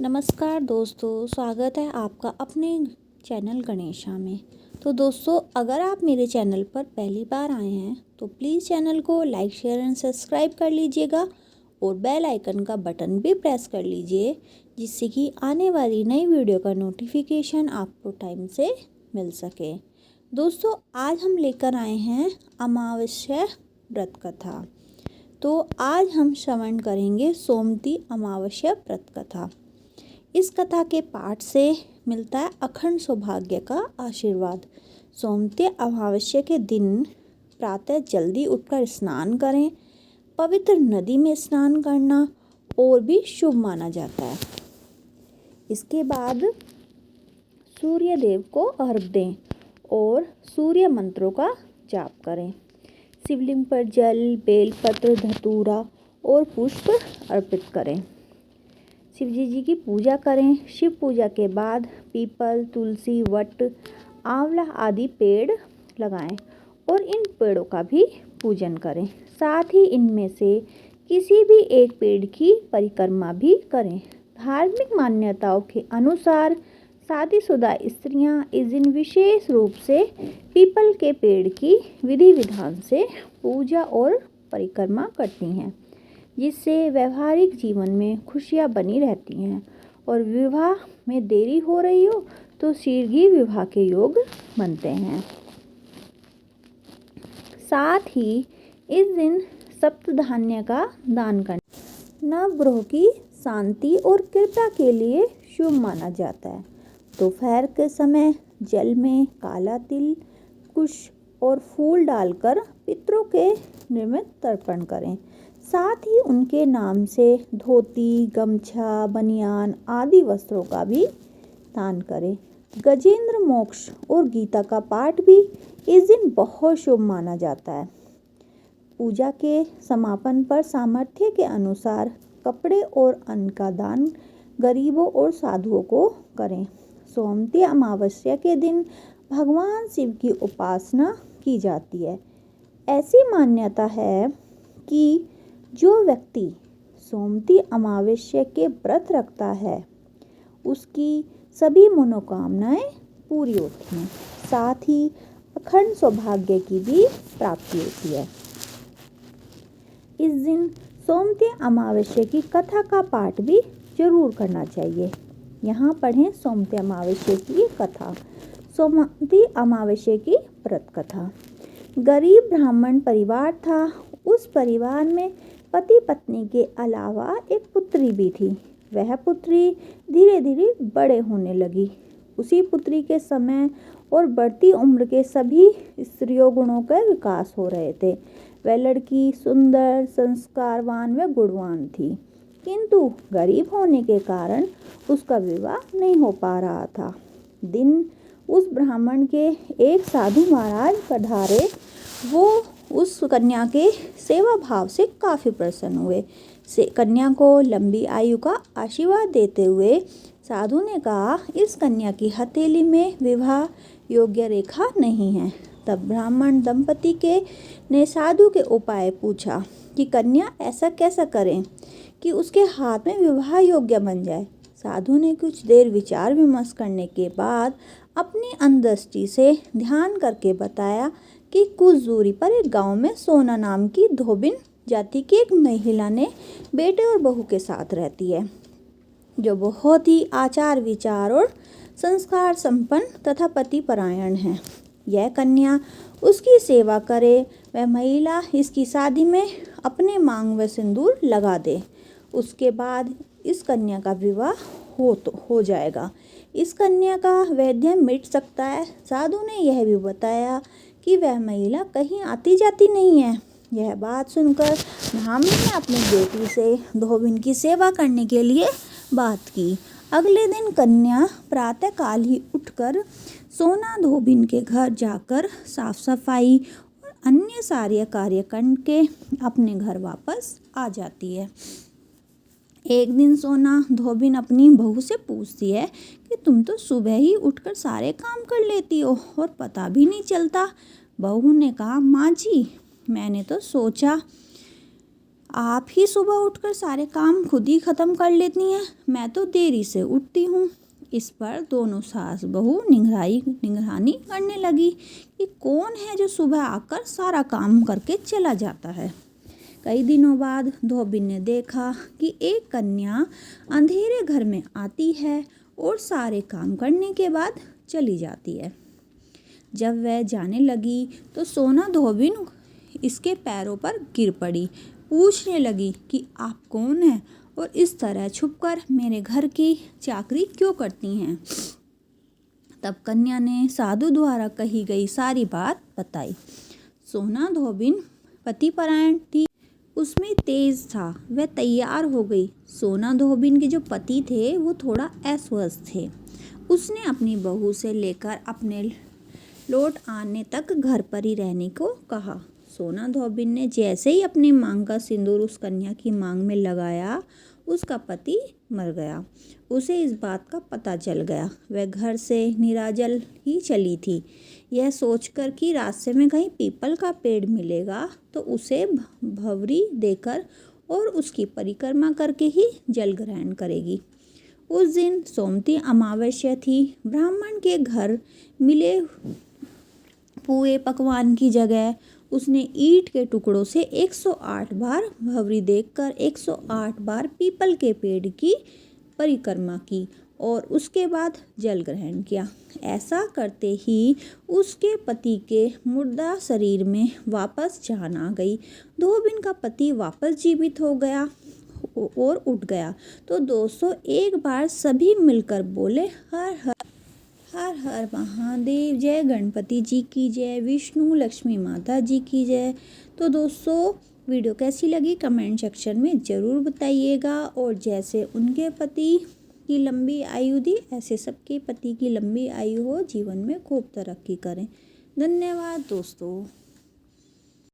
नमस्कार दोस्तों, स्वागत है आपका अपने चैनल गणेशा में। तो दोस्तों, अगर आप मेरे चैनल पर पहली बार आए हैं तो प्लीज़ चैनल को लाइक शेयर एंड सब्सक्राइब कर लीजिएगा और बेल आइकन का बटन भी प्रेस कर लीजिए, जिससे कि आने वाली नई वीडियो का नोटिफिकेशन आपको टाइम से मिल सके। दोस्तों, आज हम लेकर आए हैं अमावस्या व्रत कथा। तो आज हम श्रवण करेंगे सोमती अमावस्या व्रत कथा। इस कथा के पाठ से मिलता है अखंड सौभाग्य का आशीर्वाद। सोमती अमावस्या के दिन प्रातः जल्दी उठकर स्नान करें। पवित्र नदी में स्नान करना और भी शुभ माना जाता है। इसके बाद सूर्य देव को अर्घ्य दें और सूर्य मंत्रों का जाप करें। शिवलिंग पर जल, बेलपत्र, धतूरा और पुष्प अर्पित करें। शिवजी जी की पूजा करें। शिव पूजा के बाद पीपल, तुलसी, वट, आंवला आदि पेड़ लगाएं और इन पेड़ों का भी पूजन करें। साथ ही इनमें से किसी भी एक पेड़ की परिक्रमा भी करें। धार्मिक मान्यताओं के अनुसार शादीशुदा स्त्रियां इस दिन विशेष रूप से पीपल के पेड़ की विधि विधान से पूजा और परिक्रमा करती हैं, जिससे वैवाहिक जीवन में खुशियां बनी रहती हैं और विवाह में देरी हो रही हो तो शीघ्र विवाह के योग बनते हैं। साथ ही इस दिन सप्तधान्य का दान करना नवग्रहों की शांति और कृपा के लिए शुभ माना जाता है। दोपहर के समय जल में काला तिल, कुश और फूल डालकर पितरों के निमित्त तर्पण करें। साथ ही उनके नाम से धोती, गमछा, बनियान आदि वस्त्रों का भी दान करें। गजेंद्र मोक्ष और गीता का पाठ भी इस दिन बहुत शुभ माना जाता है। पूजा के समापन पर सामर्थ्य के अनुसार कपड़े और अन्न का दान गरीबों और साधुओं को करें। सोमती अमावस्या के दिन भगवान शिव की उपासना की जाती है। ऐसी मान्यता है कि जो व्यक्ति सोमती अमावस्या के व्रत रखता है उसकी सभी मनोकामनाएं पूरी होती हैं। साथ ही अखंड सौभाग्य की भी प्राप्ति होती है। इस दिन सोमती अमावस्या की कथा का पाठ भी जरूर करना चाहिए। यहाँ पढ़ें सोमती अमावस्या की कथा। सोमती अमावस्या की व्रत कथा। गरीब ब्राह्मण परिवार था। उस परिवार में पति पत्नी के अलावा एक पुत्री भी थी। वह पुत्री धीरे धीरे बड़े होने लगी। उसी पुत्री के समय और बढ़ती उम्र के सभी स्त्रियों गुणों का विकास हो रहे थे। वह लड़की सुंदर, संस्कारवान व गुणवान थी, किंतु गरीब होने के कारण उसका विवाह नहीं हो पा रहा था। दिन उस ब्राह्मण के एक साधु महाराज पधारे। वो उस कन्या के सेवा भाव से काफ़ी प्रसन्न हुए। कन्या को लंबी आयु का आशीर्वाद देते हुए साधु ने कहा, इस कन्या की हथेली में विवाह योग्य रेखा नहीं है। तब ब्राह्मण दंपति के ने साधु के उपाय पूछा कि कन्या ऐसा कैसा करें कि उसके हाथ में विवाह योग्य बन जाए। साधु ने कुछ देर विचार विमर्श करने के बाद अपनी अंतर्दृष्टि से ध्यान करके बताया कि कुछ दूरी पर एक गांव में सोना नाम की धोबिन जाति की एक महिला ने बेटे और बहू के साथ रहती है, जो बहुत ही आचार विचार और संस्कार संपन्न तथा पति परायण है। यह कन्या उसकी सेवा करे। वह महिला इसकी शादी में अपने मांग व सिंदूर लगा दे। उसके बाद इस कन्या का विवाह हो जाएगा। इस कन्या का वैधव्य मिट सकता है। साधु ने यह भी बताया कि वह महिला कहीं आती जाती नहीं है। यह बात सुनकर ब्राह्मण ने अपनी बेटी से धोबिन की सेवा करने के लिए बात की। अगले दिन कन्या प्रातःकाल ही उठकर सोना धोबिन के घर जाकर साफ सफाई और अन्य सारे कार्य करके अपने घर वापस आ जाती है। एक दिन सोना धोबिन अपनी बहू से पूछती है कि तुम तो सुबह ही उठकर सारे काम कर लेती हो और पता भी नहीं चलता। बहू ने कहा, माँ जी, मैंने तो सोचा आप ही सुबह उठकर सारे काम खुद ही ख़त्म कर लेती हैं, मैं तो देरी से उठती हूँ। इस पर दोनों सास बहू निगरानी करने लगी कि कौन है जो सुबह आकर सारा काम करके चला जाता है। कई दिनों बाद धोबी ने देखा कि एक कन्या अंधेरे घर में आती है और सारे काम करने के बाद चली जाती है। जब वह जाने लगी तो सोना धोबिन इसके पैरों पर गिर पड़ी। पूछने लगी कि आप कौन हैं और इस तरह छुपकर मेरे घर की चाकरी क्यों करती हैं। तब कन्या ने साधु द्वारा कही गई सारी बात बताई। सोना धोबिन पतिपरायण थी, उसमें तेज था, वह तैयार हो गई। सोना धोबिन के जो पति थे वो थोड़ा अस्वस्थ थे। उसने अपनी बहू से लेकर अपने लौट आने तक घर पर ही रहने को कहा। सोना धोबिन ने जैसे ही अपनी मांग का सिंदूर उस कन्या की मांग में लगाया, उसका पति मर गया। उसे इस बात का पता चल गया। वह घर से निराजल ही चली थी, यह सोचकर कि रास्ते में कहीं पीपल का पेड़ मिलेगा तो उसे भंवरी देकर और उसकी परिक्रमा करके ही जल ग्रहण करेगी। उस दिन सोमती अमावस्या थी। ब्राह्मण के घर मिले पुए पकवान की जगह उसने ईंट के टुकड़ों से 108 बार भंवरी देकर 108 बार पीपल के पेड़ की परिक्रमा की और उसके बाद जल ग्रहण किया। ऐसा करते ही उसके पति के मुर्दा शरीर में वापस जान आ गई। धोबिन का पति वापस जीवित हो गया और उठ गया। तो दोस्तों, एक बार सभी मिलकर बोले हर हर हर हर महादेव, जय गणपति जी की जय, विष्णु लक्ष्मी माता जी की जय। तो दोस्तों, वीडियो कैसी लगी कमेंट सेक्शन में ज़रूर बताइएगा। और जैसे उनके पति की लंबी आयु थी, ऐसे सबके पति की लंबी आयु हो, जीवन में खूब तरक्की करें। धन्यवाद दोस्तों।